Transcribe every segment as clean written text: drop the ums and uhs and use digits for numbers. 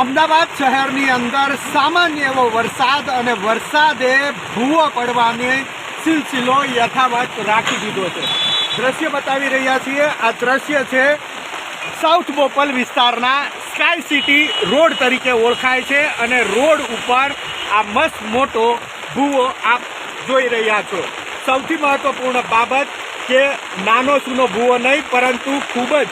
અમદાવાદ શહેરની અંદર સામાન્ય એવો વરસાદ અને વરસાદે ભૂવો પડવાની સિલસિલો યથાવત રાખી દીધો છે. દ્રશ્ય બતાવી રહ્યા છીએ. આ દ્રશ્ય છે સાઉથ બોપલ વિસ્તારના સ્કાય સિટી રોડ તરીકે ઓળખાય છે અને રોડ ઉપર આ મસ્ત મોટો ભૂવો આપ જોઈ રહ્યા છો. સૌથી મહત્વપૂર્ણ બાબત કે નાનો સૂનો ભૂવો નહીં, પરંતુ ખૂબ જ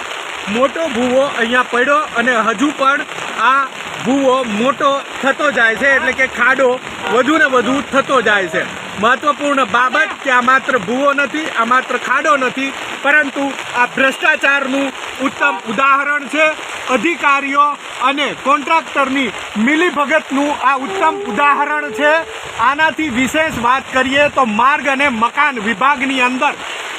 મોટો ભૂવો અહીંયા પડ્યો અને હજુ પણ આ ભૂવો મોટો થતો જાય છે, એટલે કે ખાડો વધુ ને વધુ થતો જાય છે. મહત્વપૂર્ણ બાબત કે આ માત્ર ભૂવો નથી, આ માત્ર ખાડો નથી, પરંતુ આ ભ્રષ્ટાચારનું ઉત્તમ ઉદાહરણ છે. અધિકારીઓ અને કોન્ટ્રાક્ટરની મિલીભગતનું આ ઉત્તમ ઉદાહરણ છે. આનાથી વિશેષ વાત કરીએ તો માર્ગ અને મકાન વિભાગની અંદર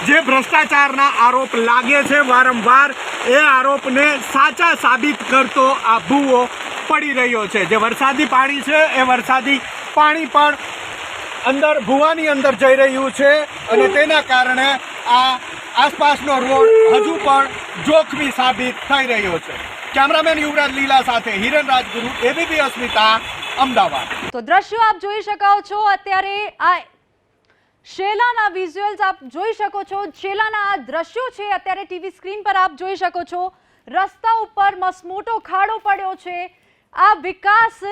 જે ભ્રષ્ટાચારના આરોપ લાગે છે વારંવાર, એ આરોપને સાચા સાબિત કરતો આ ભૂવો પડી રહ્યો છે. જે વરસાદી પાણી છે એ વરસાદી પાણી પણ અંદર ભૂવાની અંદર જઈ રહ્યું છે અને તેના કારણે આ આસપાસનો રોડ હજુ પણ જોખમી સાબિત થઈ રહ્યો છે. કેમેરામેન યુવરાજ લીલા સાથે હિરણ રાજગુરુ, એબીપી અસ્મિતા, અમદાવાદ. તો દ્રશ્યો આપ જોઈ શકો છો. અત્યારે આ શેલાના વિઝ્યુઅલ્સ આપ જોઈ શકો છો. શેલાના આ દ્રશ્યો છે અત્યારે ટીવી સ્ક્રીન પર આપ જોઈ શકો છો. રસ્તા ઉપર મસમોટો ખાડો પડ્યો છે. આ વિકાસ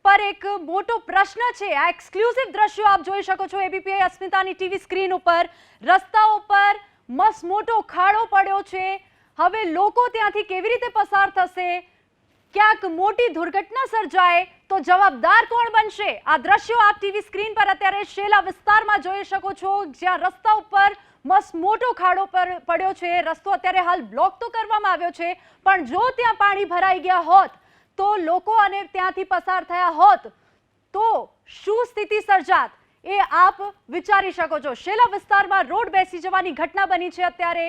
પર એક મોટો પ્રશ્ન છે. આ એક્સક્લુઝિવ દ્રશ્યો આપ જોઈ શકો છો એબીપી અસ્મિતાની ટીવી સ્ક્રીન ઉપર. રસ્તાઓ પર મસમોટો ખાડો પડ્યો છે. હવે લોકો ત્યાંથી કેવી રીતે પસાર થશે? ક્યાંક મોટી દુર્ઘટના સર્જાય તો જવાબદાર કોણ બનશે? આ દ્રશ્યો આપ ટીવી સ્ક્રીન પર અત્યારે શેલા વિસ્તારમાં જોઈ શકો છો, જ્યાં રસ્તા ઉપર મસમોટો ખાડો પડ્યો છે. રસ્તો અત્યારે હાલ બ્લોક તો કરવામાં આવ્યો છે, પણ જો ત્યાં પાણી ભરાઈ ગયા હોત તો લોકો અને ત્યાંથી પસાર થયા હોત તો શું સ્થિતિ સર્જાત એ આપ વિચારી શકો છો. શેલા વિસ્તારમાં રોડ બેસી જવાની ઘટના બની છે અત્યારે.